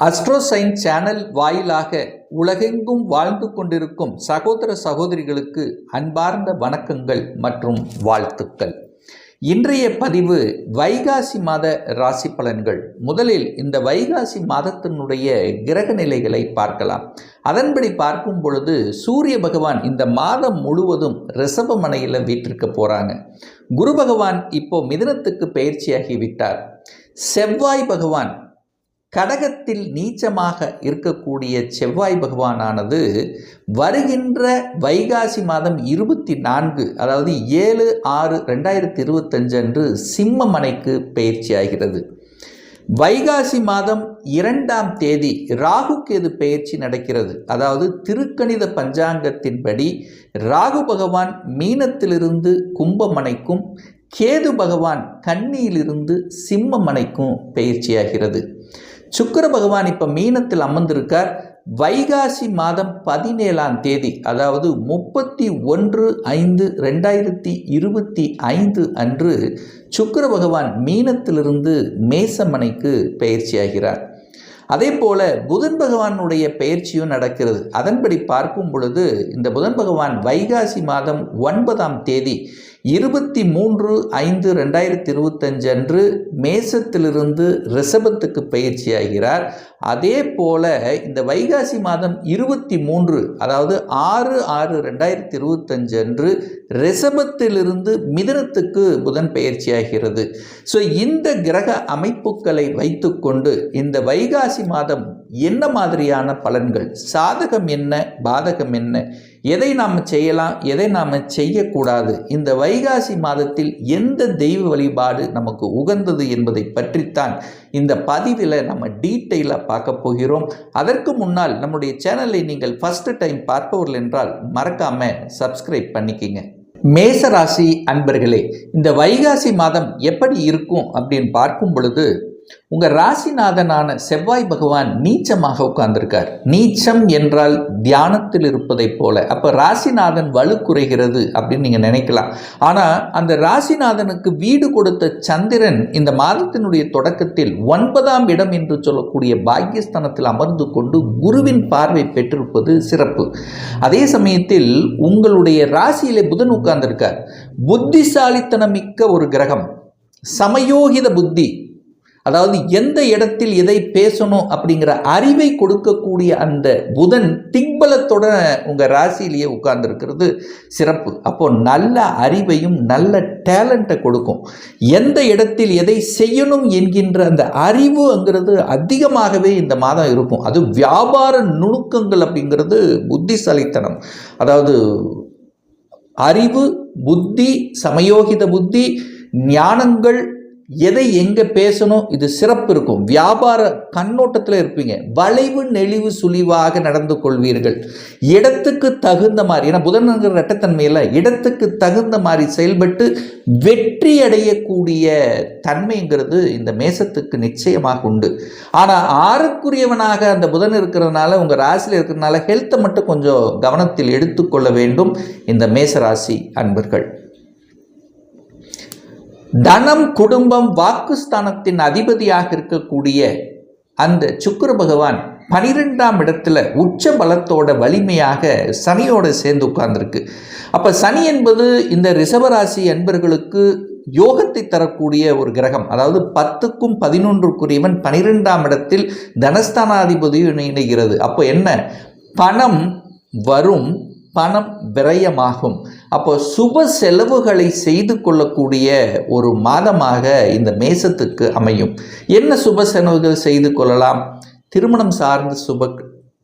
அஸ்ட்ரோசைன் channel வாயிலாக உலகெங்கும் வாழ்ந்து கொண்டிருக்கும் சகோதர சகோதரிகளுக்கு அன்பார்ந்த வணக்கங்கள் மற்றும் வாழ்த்துக்கள். இன்றைய பதிவு வைகாசி மாத ராசி பலன்கள். முதலில் இந்த வைகாசி மாதத்தினுடைய கிரக நிலைகளை பார்க்கலாம். அதன்படி பார்க்கும் பொழுது சூரிய பகவான் இந்த மாதம் முழுவதும் ரிஷபமனையில் வீற்றிருக்க போகிறாங்க. குரு பகவான் இப்போ மிதுனத்துக்கு பயிற்சியாகிவிட்டார். செவ்வாய் பகவான் கடகத்தில் நீச்சமாக இருக்கக்கூடிய செவ்வாய் பகவானானது வருகின்ற வைகாசி மாதம் 24 அதாவது 7/6/2025 அன்று சிம்மமனைக்கு பயிற்சியாகிறது. வைகாசி மாதம் 2ஆம் தேதி ராகு கேது பயிற்சி நடக்கிறது. அதாவது திருக்கணித பஞ்சாங்கத்தின்படி ராகு பகவான் மீனத்திலிருந்து கும்பமனைக்கும், கேது பகவான் கன்னியிலிருந்து சிம்மமனைக்கும் பயிற்சியாகிறது. சுக்கிர பகவான் இப்போ மீனத்தில் அமர்ந்திருக்கார். வைகாசி மாதம் 17ஆம் தேதி அதாவது 31/5/2025 அன்று சுக்கிர பகவான் மீனத்திலிருந்து மேசமனைக்கு பயிற்சியாகிறார். அதே போல புதன் பகவானுடைய பயிற்சியும் நடக்கிறது. அதன்படி பார்க்கும் பொழுது இந்த புதன் பகவான் வைகாசி மாதம் 9ஆம் தேதி 23/5/2025 அன்று மேசத்திலிருந்து ரிஷபத்துக்கு பயிற்சியாகிறார். அதே போல இந்த வைகாசி மாதம் 23 அதாவது 6/6/2025 அன்று ரிஷபத்திலிருந்து மிதுனத்துக்கு புதன் பயிற்சியாகிறது. ஸோ இந்த கிரக அமைப்புகளை வைத்துக்கொண்டு இந்த வைகாசி மாதம் என்ன மாதிரியான பலன்கள், சாதகம் என்ன, பாதகம் என்ன, எதை நாம் செய்யலாம், எதை நாம் செய்யக்கூடாது, இந்த வைகாசி மாதத்தில் எந்த தெய்வ வழிபாடு நமக்கு உகந்தது என்பதை பற்றித்தான் இந்த பதிவில் நம்ம டீட்டெயிலாக பார்க்க போகிறோம். அதற்கு முன்னால் நம்முடைய சேனலை நீங்கள் ஃபர்ஸ்ட் டைம் பார்ப்பவர்கள் என்றால் மறக்காமல் சப்ஸ்கிரைப் பண்ணிக்கிங்க. மேசராசி அன்பர்களே, இந்த வைகாசி மாதம் எப்படி இருக்கும் அப்படின்னு பார்க்கும் பொழுது உங்கள் ராசிநாதனான செவ்வாய் பகவான் நீச்சமாக உட்கார்ந்திருக்கார். நீச்சம் என்றால் தியானத்தில் இருப்பதைப் போல. அப்போ ராசிநாதன் வலு குறைகிறது அப்படின்னு நீங்கள் நினைக்கலாம். ஆனால் அந்த ராசிநாதனுக்கு வீடு கொடுத்த சந்திரன் இந்த மாதத்தினுடைய தொடக்கத்தில் 9ஆம் இடம் என்று சொல்லக்கூடிய பாக்கியஸ்தானத்தில் அமர்ந்து கொண்டு குருவின் பார்வை பெற்றிருப்பது சிறப்பு. அதே சமயத்தில் உங்களுடைய ராசியிலே புதன் உட்கார்ந்திருக்கார். புத்திசாலித்தனம் மிக்க ஒரு கிரகம், சமயோகித புத்தி, அதாவது எந்த இடத்தில் எதை பேசணும் அப்படிங்கிற அறிவை கொடுக்கக்கூடிய அந்த புதன் திக்பலத்தோட உங்கள் ராசியிலேயே உட்கார்ந்துருக்கிறது சிறப்பு. அப்போ நல்ல அறிவையும் நல்ல டேலண்ட்டை கொடுக்கும். எந்த இடத்தில் எதை செய்யணும் என்கின்ற அந்த அறிவுங்கிறது அதிகமாகவே இந்த மாதம் இருக்கும். அது வியாபார நுணுக்கங்கள் அப்படிங்கிறது புத்திசாலித்தனம், அதாவது அறிவு, புத்தி, சமயோகித புத்தி, ஞானங்கள், எதை எங்கே பேசணும், இது சிறப்பு இருக்கும். வியாபார கண்ணோட்டத்தில் இருப்பீங்க. வளைவு நெளிவு சுழிவாக நடந்து கொள்வீர்கள். இடத்துக்கு தகுந்த மாதிரி, ஏன்னா புதன்கிற இரட்டத்தன்மையில் இடத்துக்கு தகுந்த மாதிரி செயல்பட்டு வெற்றி அடையக்கூடிய தன்மைங்கிறது இந்த மேசத்துக்கு நிச்சயமாக உண்டு. ஆனால் 6க்குரியவனாக அந்த புதன் இருக்கிறதுனால, உங்கள் ராசியில் இருக்கிறதுனால ஹெல்த்தை மட்டும் கொஞ்சம் கவனத்தில் எடுத்துக்கொள்ள வேண்டும் இந்த மேசராசி அன்பர்கள். தனம், குடும்பம், வாக்குஸ்தானத்தின் அதிபதியாக இருக்கக்கூடிய அந்த சுக்கிர பகவான் 12ஆம் இடத்துல உச்ச பலத்தோட வலிமையாக சனியோட சேர்ந்து உட்கார்ந்துருக்கு. அப்போ சனி என்பது இந்த ரிஷபராசி அன்பர்களுக்கு யோகத்தை தரக்கூடிய ஒரு கிரகம். அதாவது 10க்கும் 11க்குரியவன் 12ஆம் இடத்தில் தனஸ்தானாதிபதியும் இணைகிறது. அப்போ என்ன, பணம் வரும், பணம் விரயமாகும். அப்போ சுப செலவுகளை செய்து கொள்ளக்கூடிய ஒரு மாதமாக இந்த மேசத்துக்கு அமையும். என்ன சுப செலவுகள் செய்து கொள்ளலாம்? திருமணம் சார்ந்த சுப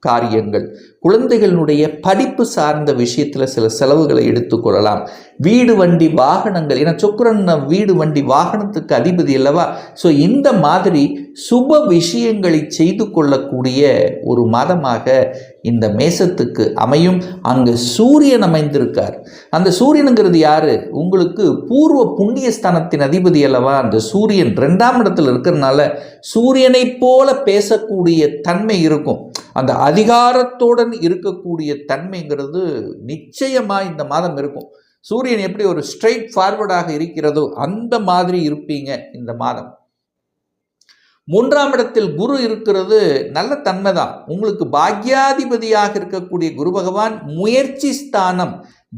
காரியங்கள், குழந்தைகளுடைய படிப்பு சார்ந்த விஷயத்தில் சில செலவுகளை எடுத்துக்கொள்ளலாம். வீடு வண்டி வாகனங்கள், ஏன்னா சுக்கிரன் வீடு வண்டி வாகனத்துக்கு அதிபதி அல்லவா. ஸோ இந்த மாதிரி சுப விஷயங்களை செய்து கொள்ளக்கூடிய ஒரு மாதமாக இந்த மேசத்துக்கு அமையும். அங்கு சூரியன் அமைந்திருக்கார். அந்த சூரியனுங்கிறது யாரு? உங்களுக்கு பூர்வ புண்ணியஸ்தானத்தின் அதிபதி அல்லவா. அந்த சூரியன் 2ஆம் இடத்துல இருக்கிறதுனால சூரியனை போல பேசக்கூடிய தன்மை இருக்கும். அந்த அதிகாரத்துடன் இருக்கக்கூடிய தன்மைங்கிறது நிச்சயமாக இந்த மாதம் இருக்கும். சூரியன் எப்படி ஒரு ஸ்ட்ரெயிட் ஃபார்வர்டாக இருக்கிறதோ அந்த மாதிரி இருப்பீங்க இந்த மாதம். 3ஆம் இடத்தில் குரு இருக்கிறது நல்ல தன்மை தான். உங்களுக்கு பாக்யாதிபதியாக இருக்கக்கூடிய குரு பகவான் முயற்சி ஸ்தானம்,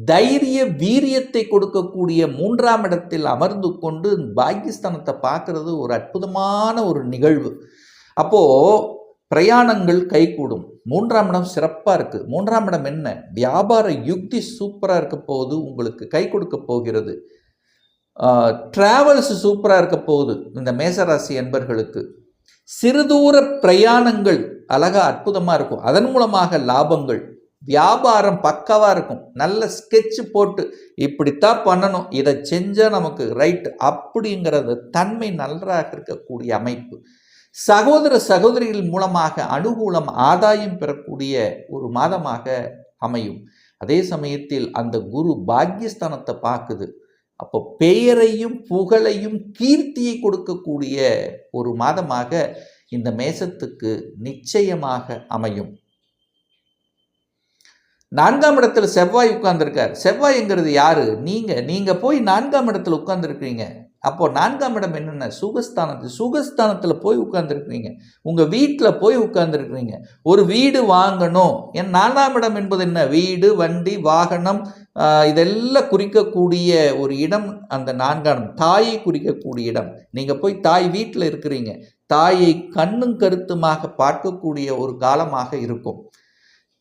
தைரிய வீரியத்தை கொடுக்கக்கூடிய 3ஆம் இடத்தில் அமர்ந்து கொண்டு பாக்யஸ்தானத்தை பார்க்கறது ஒரு அற்புதமான ஒரு நிகழ்வு. அப்போ பிரயாணங்கள் கைகூடும். 3ஆம் இடம் சிறப்பாக இருக்குது. 3ஆம் இடம் என்ன? வியாபார யுக்தி சூப்பராக இருக்க போகுது, உங்களுக்கு கை கொடுக்க போகிறது. டிராவல்ஸ் சூப்பராக இருக்க போகுது இந்த மேசராசி என்பர்களுக்கு. சிறுதூர பிரயாணங்கள் அழகா அற்புதமாக இருக்கும், அதன் மூலமாக லாபங்கள். வியாபாரம் பக்கவாக இருக்கும், நல்ல ஸ்கெட்ச் போட்டு இப்படித்தான் பண்ணணும், இதை செஞ்சால் நமக்கு ரைட் அப்படிங்கிறது தன்மை நன்றாக இருக்கக்கூடிய அமைப்பு. சகோதர சகோதரிகள் மூலமாக அனுகூலம் ஆதாயம் பெறக்கூடிய ஒரு மாதமாக அமையும். அதே சமயத்தில் அந்த குரு பாக்யஸ்தானத்தை பார்க்குது. அப்போ பெயரையும் புகழையும் கீர்த்தியை கொடுக்கக்கூடிய ஒரு மாதமாக இந்த மேசத்துக்கு நிச்சயமாக அமையும். 4ஆம் இடத்துல செவ்வாய் உட்கார்ந்துருக்கார். செவ்வாய்ங்கிறது யாரு? நீங்க போய் 4ஆம் இடத்துல உட்கார்ந்துருக்கீங்க. அப்போ 4ஆம் இடம் என்னென்ன? சுகஸ்தானத்தில் போய் உட்கார்ந்துருக்கிறீங்க, உங்கள் வீட்டில் போய் உட்கார்ந்துருக்கிறீங்க. ஒரு வீடு வாங்கணும். என் 4ஆம் இடம் என்பது என்ன? வீடு, வண்டி, வாகனம், இதெல்லாம் குறிக்கக்கூடிய ஒரு இடம். அந்த 4ஆம் தாயை குறிக்கக்கூடிய இடம். நீங்கள் போய் தாய் வீட்டில் இருக்கிறீங்க, தாயை கண்ணும் கருத்துமாக பார்க்கக்கூடிய ஒரு காலமாக இருக்கும்.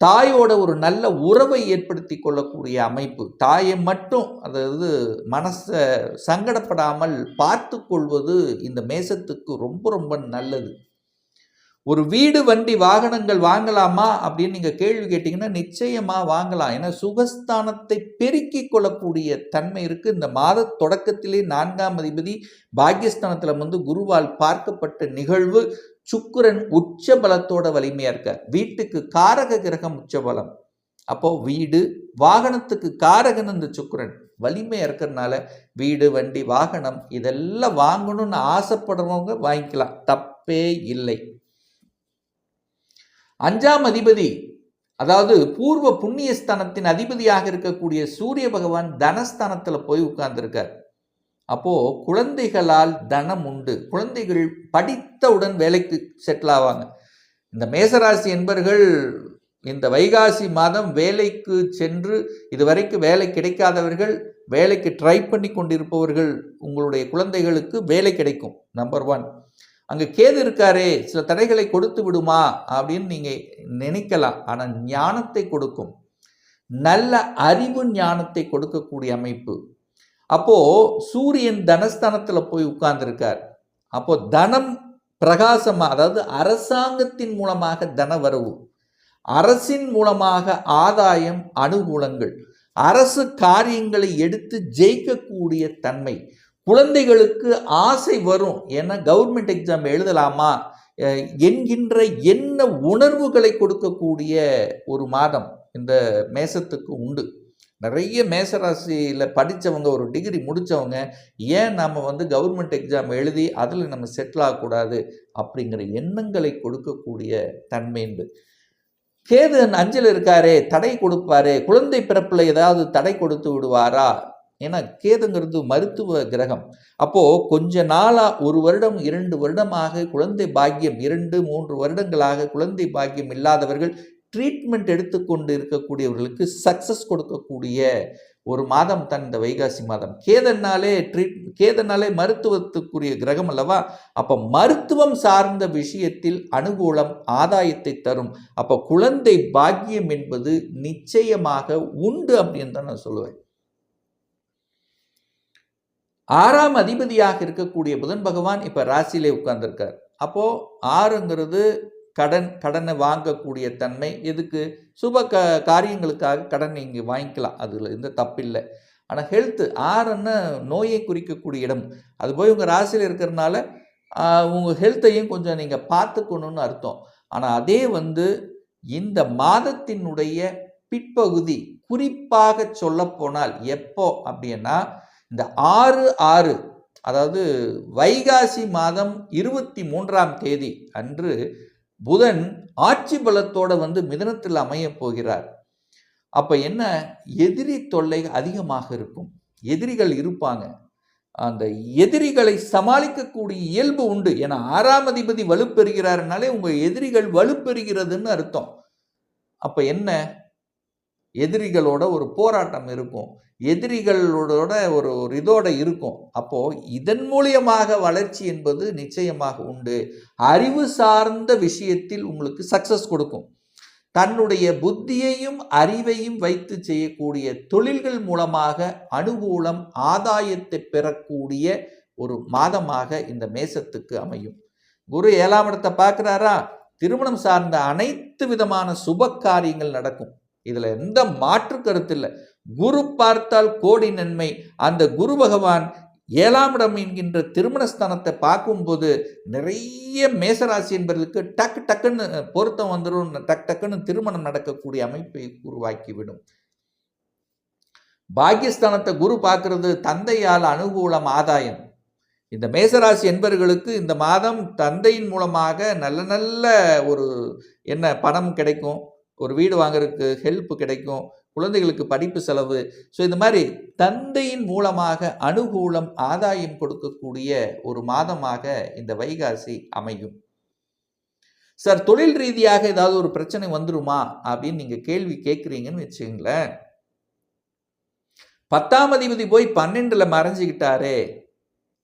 தாயோட ஒரு நல்ல உறவை ஏற்படுத்தி கொள்ளக்கூடிய அமைப்பு. தாயை மட்டும், அதாவது மனசை சங்கடப்படாமல் பார்த்து கொள்வது இந்த மேசத்துக்கு ரொம்ப ரொம்ப நல்லது. ஒரு வீடு, வண்டி, வாகனங்கள் வாங்கலாமா அப்படின்னு நீங்கள் கேள்வி கேட்டிங்கன்னா நிச்சயமாக வாங்கலாம். ஏன்னா சுகஸ்தானத்தை பெருக்கி கொள்ளக்கூடிய தன்மை இருக்குது. இந்த மாத தொடக்கத்திலே 4ஆம் அதிபதி பாக்யஸ்தானத்தில் வந்து குருவால் பார்க்கப்பட்ட நிகழ்வு. சுக்கிரன் உச்ச பலத்தோட வலிமையாக இருக்கார். வீட்டுக்கு காரக கிரகம் உச்ச பலம். அப்போ வீடு வாகனத்துக்கு காரகன் இந்த சுக்கிரன் வலிமையாக இருக்கிறதுனால வீடு, வண்டி, வாகனம் இதெல்லாம் வாங்கணும்னு ஆசைப்படுறவங்க வாங்கிக்கலாம், தப்பே இல்லை. 5ஆம் அதிபதி, அதாவது பூர்வ புண்ணியஸ்தானத்தின் அதிபதியாக இருக்கக்கூடிய சூரிய பகவான் தனஸ்தானத்தில் போய் உட்கார்ந்துருக்கார். அப்போது குழந்தைகளால் தனம் உண்டு. குழந்தைகள் படித்தவுடன் வேலைக்கு செட்டில் ஆவாங்க. இந்த மேசராசி என்பர்கள் இந்த வைகாசி மாதம் வேலைக்கு சென்று இதுவரைக்கும் வேலை கிடைக்காதவர்கள், வேலைக்கு ட்ரை பண்ணி கொண்டிருப்பவர்கள், உங்களுடைய குழந்தைகளுக்கு வேலை கிடைக்கும். நம்பர் 1. அங்கே கேது இருக்காரே, சில தடைகளை கொடுத்து விடுமா அப்படின்னு நீங்கள் நினைக்கலாம். ஆனால் ஞானத்தை கொடுக்கும், நல்ல அறிவு ஞானத்தை கொடுக்கக்கூடிய அமைப்பு. அப்போ சூரியன் தனஸ்தானத்தில் போய் உட்கார்ந்துருக்கார். அப்போ தனம் பிரகாசமாக, அதாவது அரசாங்கத்தின் மூலமாக தன வரவு, அரசின் மூலமாக ஆதாயம், அனுகூலங்கள், அரசு காரியங்களை எடுத்து ஜெயிக்கக்கூடிய தன்மை. குழந்தைகளுக்கு ஆசை வரும், ஏன்னா கவர்மெண்ட் எக்ஸாம் எழுதலாமா என்கின்ற என்ன உணர்வுகளை கொடுக்கக்கூடிய ஒரு மாதம் இந்த மேசத்துக்கு உண்டு. நிறைய மேசராசியில் படித்தவங்க, ஒரு டிகிரி முடித்தவங்க, ஏன் நம்ம வந்து கவர்மெண்ட் எக்ஸாம் எழுதி அதில் நம்ம செட்டில் ஆகக்கூடாது அப்படிங்கிற எண்ணங்களை கொடுக்கக்கூடிய தன்மை உண்டு. கேது 5ல் இருக்காரே, தடை கொடுப்பாரே, குழந்தை பிறப்பில் ஏதாவது தடை கொடுத்து விடுவாரா? ஏன்னா கேதுங்கிறது மருத்துவ கிரகம். அப்போது கொஞ்ச நாளாக, 1 வருடம் 2 வருடமாக குழந்தை பாக்கியம், 2-3 வருடங்களாக குழந்தை பாக்கியம் இல்லாதவர்கள் ட்ரீட்மெண்ட் எடுத்துக்கொண்டு இருக்கக்கூடியவர்களுக்கு சக்சஸ் கொடுக்கக்கூடிய ஒரு மாதம் தான் இந்த வைகாசி மாதம். கேதனாலே மருத்துவத்துக்குரிய கிரகம் அல்லவா? அப்போ மருத்துவம் சார்ந்த விஷயத்தில் அனுகூலம், ஆதாயத்தை தரும். அப்போ குழந்தை பாக்கியம் என்பது நிச்சயமாக உண்டு அப்படின்னு தான் நான் சொல்லுவேன். 6ஆம் அதிபதியாக இருக்கக்கூடிய புதன் பகவான் இப்போ ராசியிலே உட்கார்ந்துருக்கார். அப்போது 6ங்கிறது கடனை வாங்கக்கூடிய தன்மை. எதுக்கு? சுப காரியங்களுக்காக கடன் இங்கே வாங்கிக்கலாம், அதில் எந்த தப்பில்லை. ஆனால் ஹெல்த்து 6ன்னா நோயை குறிக்கக்கூடிய இடம். அது போய் உங்கள் ராசியில் இருக்கிறதுனால உங்கள் ஹெல்த்தையும் கொஞ்சம் நீங்கள் பார்த்துக்கணுன்னு அர்த்தம். ஆனால் அதே வந்து இந்த மாதத்தினுடைய பிற்பகுதி, குறிப்பாக சொல்லப்போனால் எப்போ அப்படின்னா இந்த 6/6, அதாவது வைகாசி மாதம் 23ஆம் தேதி அன்று புதன் ஆட்சி பலத்தோடு வந்து மிதுனத்தில் அமைய போகிறார். அப்போ என்ன? எதிரி தொல்லை அதிகமாக இருக்கும், எதிரிகள் இருப்பாங்க. அந்த எதிரிகளை சமாளிக்கக்கூடிய இயல்பு உண்டு. ஏன்னா 6ஆம் அதிபதி வலுப்பெறுகிறாருனாலே உங்கள் எதிரிகள் வலுப்பெறுகிறதுன்னு அர்த்தம். அப்போ என்ன, எதிரிகளோட ஒரு போராட்டம் இருக்கும், எதிரிகளோட ஒரு இதோட இருக்கும். அப்போ இதன் மூலியமாக வளர்ச்சி என்பது நிச்சயமாக உண்டு. அறிவு சார்ந்த விஷயத்தில் உங்களுக்கு சக்சஸ் கொடுக்கும். தன்னுடைய புத்தியையும் அறிவையும் வைத்து செய்யக்கூடிய தொழில்கள் மூலமாக அனுகூலம் ஆதாயத்தை பெறக்கூடிய ஒரு மாதமாக இந்த மேசத்துக்கு அமையும். குரு 7ஆம் இடத்தை பார்க்கிறாரா, திருமணம் சார்ந்த அனைத்து விதமான சுப காரியங்கள் நடக்கும். இதுல எந்த மாற்று கருத்து இல்லை. குரு பார்த்தால் கோடி நன்மை. அந்த குரு பகவான் 7ஆம் இடம் என்கின்ற திருமணஸ்தானத்தை பார்க்கும்போது நிறைய மேசராசி என்பதற்கு டக்கு டக்குன்னு பொருத்தம் வந்துடும், டக்குன்னு திருமணம் நடக்கக்கூடிய அமைப்பை உருவாக்கிவிடும். பாக்கியஸ்தானத்தை குரு பார்க்கிறது தந்தையால் அனுகூலம் ஆதாயம். இந்த மேசராசி என்பவர்களுக்கு இந்த மாதம் தந்தையின் மூலமாக நல்ல நல்ல ஒரு பணம் கிடைக்கும், ஒரு வீடு வாங்குறதுக்கு ஹெல்ப் கிடைக்கும், குழந்தைகளுக்கு படிப்பு செலவு. ஸோ இந்த மாதிரி தந்தையின் மூலமாக அனுகூலம் ஆதாயம் கொடுக்கக்கூடிய ஒரு மாதமாக இந்த வைகாசி அமையும். சார், தொழில் ரீதியாக ஏதாவது ஒரு பிரச்சனை வந்துருமா அப்படின்னு நீங்க கேள்வி கேட்குறீங்கன்னு வச்சுங்களேன். 10ஆம் அதிபதி போய் 12ல் மறைஞ்சிக்கிட்டாரே,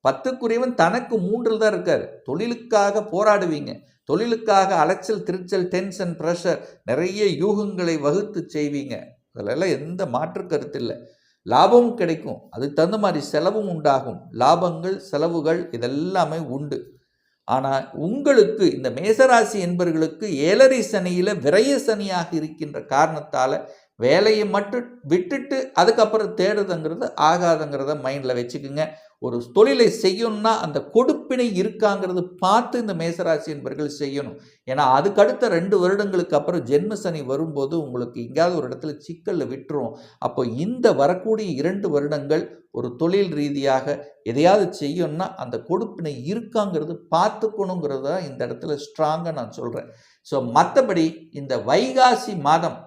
10க்குரியவன் தனக்கு 3ல் தான் இருக்கார். தொழிலுக்காக போராடுவீங்க, தொழிலுக்காக அலைச்சல் திருச்சல் டென்ஷன் ப்ரெஷர் நிறைய யூகங்களை வகுத்து செய்வீங்க. அதிலெல்லாம் எந்த மாற்று கருத்து இல்லை. லாபமும் கிடைக்கும், அதுக்கு தகுந்த மாதிரி செலவும் உண்டாகும். லாபங்கள் செலவுகள் இதெல்லாமே உண்டு. ஆனால் உங்களுக்கு இந்த மேசராசி என்பவர்களுக்கு 7ரை சனியில் விரய சனியாக இருக்கின்ற காரணத்தால் வேலையை மட்டும் விட்டுட்டு அதுக்கப்புறம் தேடுதுங்கிறது ஆகாதுங்கிறத மைண்டில் வச்சுக்குங்க. ஒரு தொழிலை செய்யணும்னா அந்த கொடுப்பினை இருக்காங்கிறது பார்த்து இந்த மேசராசி என்பவர்கள் செய்யணும். ஏன்னா அதுக்கடுத்த 2 வருடங்களுக்கு அப்புறம் ஜென்ம சனி வரும்போது உங்களுக்கு எங்கேயாவது ஒரு இடத்துல சிக்கலில் விட்டுரும். அப்போ இந்த வரக்கூடிய 2 வருடங்கள் ஒரு தொழில் ரீதியாக எதையாவது செய்யணும்னா அந்த கொடுப்பினை இருக்காங்கிறது பார்த்துக்கணுங்கிறத இந்த இடத்துல ஸ்ட்ராங்காக நான் சொல்கிறேன். ஸோ மற்றபடி இந்த வைகாசி மாதம்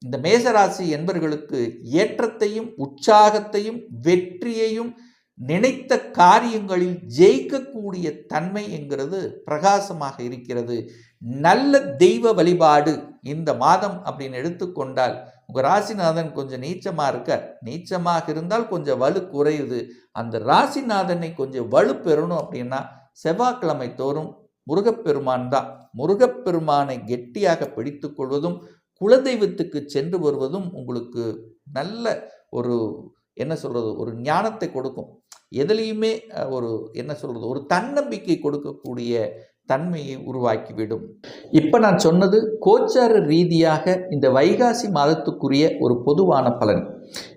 இந்த மேசராசி என்பவர்களுக்கு ஏற்றத்தையும் உற்சாகத்தையும் வெற்றியையும் நினைத்த காரியங்களில் ஜெயிக்கக்கூடிய தன்மை என்கிறது பிரகாசமாக இருக்கிறது. நல்ல தெய்வ வழிபாடு இந்த மாதம் அப்படின்னு எடுத்துக்கொண்டால், உங்கள் ராசிநாதன் கொஞ்சம் நீச்சமாக இருக்கார். நீச்சமாக இருந்தால் கொஞ்சம் வலு குறையுது. அந்த ராசிநாதனை கொஞ்சம் வலு பெறணும் அப்படின்னா செவ்வாய்க்கிழமை தோறும் முருகப்பெருமான் தான். முருகப்பெருமானை கெட்டியாக பிடித்து கொள்வதும் குலதெய்வத்துக்கு சென்று வருவதும் உங்களுக்கு நல்ல ஒரு ஒரு ஞானத்தை கொடுக்கும். எதுலேயுமே ஒரு தன்னம்பிக்கை கொடுக்கக்கூடிய தன்மையை உருவாக்கிவிடும். இப்போ நான் சொன்னது கோச்சார ரீதியாக இந்த வைகாசி மாதத்துக்குரிய ஒரு பொதுவான பலன்.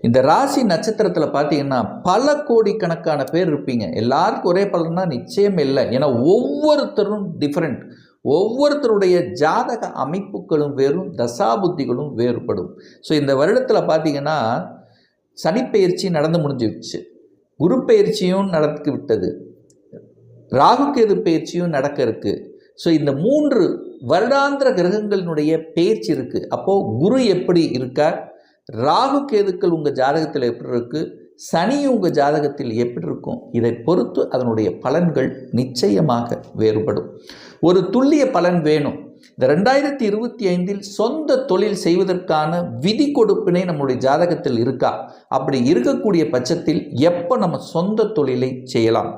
இந்த ராசி நட்சத்திரத்தில் பார்த்தீங்கன்னா பல கோடிக்கணக்கான பேர் இருப்பீங்க. எல்லாருக்கும் ஒரே பலன்னா நிச்சயம் இல்லை. ஏன்னா ஒவ்வொருத்தரும் டிஃப்ரெண்ட். ஒவ்வொருத்தருடைய ஜாதக அமைப்புகளும் வேறும், தசாபுத்திகளும் வேறுபடும். ஸோ இந்த வருடத்தில் பார்த்தீங்கன்னா சனிப்பெயர்ச்சி நடந்து முடிஞ்சிருச்சு, குரு பயிற்சியும் நடந்து விட்டது, ராகு கேது பயிற்சியும் நடக்க இருக்கு. ஸோ இந்த 3 வருடாந்திர கிரகங்களினுடைய பயிற்சி இருக்கு. அப்போது குரு எப்படி இருக்கார், ராகு கேதுக்கள் உங்கள் ஜாதகத்தில் எப்படி இருக்கு, சனி உங்கள் ஜாதகத்தில் எப்படி இருக்கும், இதை பொறுத்து அதனுடைய பலன்கள் நிச்சயமாக வேறுபடும். ஒரு துல்லிய பலன் வேணும். இந்த 2025 சொந்த தொழில் செய்வதற்கான விதி கொடுப்பினை நம்முடைய ஜாதகத்தில் இருக்கா? அப்படி இருக்கக்கூடிய பட்சத்தில் எப்போ நம்ம சொந்த தொழிலை செய்யலாம்?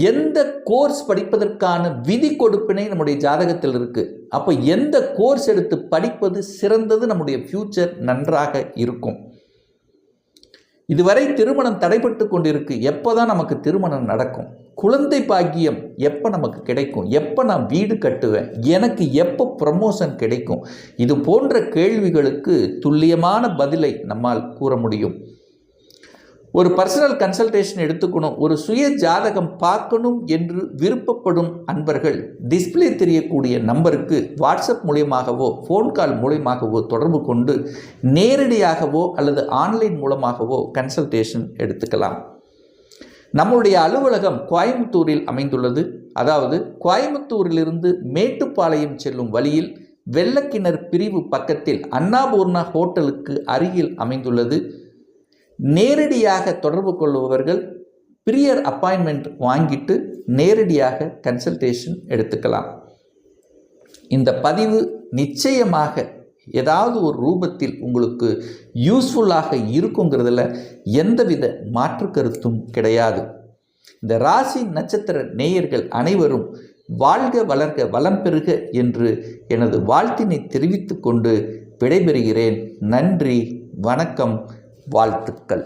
எந்த கோர்ஸ் படிப்பதற்கான விதி கொடுப்பினை நம்முடைய ஜாதகத்தில் இருக்கு. அப்போ எந்த கோர்ஸ் எடுத்து படிப்பது சிறந்தது, நம்முடைய ஃபியூச்சர் நன்றாக இருக்கும். இதுவரை திருமணம் தடைபட்டு கொண்டிருக்கு, எப்போதான் நமக்கு திருமணம் நடக்கும்? குழந்தை பாக்கியம் எப்போ நமக்கு கிடைக்கும்? எப்போ நான் வீடு கட்டுவேன்? எனக்கு எப்போ ப்ரமோஷன் கிடைக்கும்? இது போன்ற கேள்விகளுக்கு துல்லியமான பதிலை நம்மால் கூற முடியும். ஒரு பர்சனல் கன்சல்டேஷன் எடுத்துக்கணும், ஒரு சுய ஜாதகம் பார்க்கணும் என்று விருப்பப்படும் அன்பர்கள் டிஸ்பிளே தெரியக்கூடிய நம்பருக்கு வாட்ஸ்அப் மூலியமாகவோ ஃபோன் கால் மூலியமாகவோ தொடர்பு கொண்டு நேரடியாகவோ அல்லது ஆன்லைன் மூலமாகவோ கன்சல்டேஷன் எடுத்துக்கலாம். நம்முடைய அலுவலகம் கோயம்புத்தூரில் அமைந்துள்ளது. அதாவது கோயம்புத்தூரிலிருந்து மேட்டுப்பாளையம் செல்லும் வழியில் வெள்ளக்கிணர் பிரிவு பக்கத்தில் அன்னபூர்ணா ஹோட்டலுக்கு அருகில் அமைந்துள்ளது. நேரடியாக தொடர்பு கொள்பவர்கள் ப்ரியர் அப்பாயின்மெண்ட் வாங்கிட்டு நேரடியாக கன்சல்டேஷன் எடுத்துக்கலாம். இந்த பதிவு நிச்சயமாக ஏதாவது ஒரு ரூபத்தில் உங்களுக்கு யூஸ்ஃபுல்லாக இருக்குங்கிறதுல எந்தவித மாற்று கருத்தும் கிடையாது. இந்த ராசி நட்சத்திர நேயர்கள் அனைவரும் வாழ்க வளர்க வளம் பெறுக என்று எனது வாழ்த்தினை தெரிவித்து கொண்டு விடைபெறுகிறேன். நன்றி, வணக்கம், வாழ்த்துக்கள்.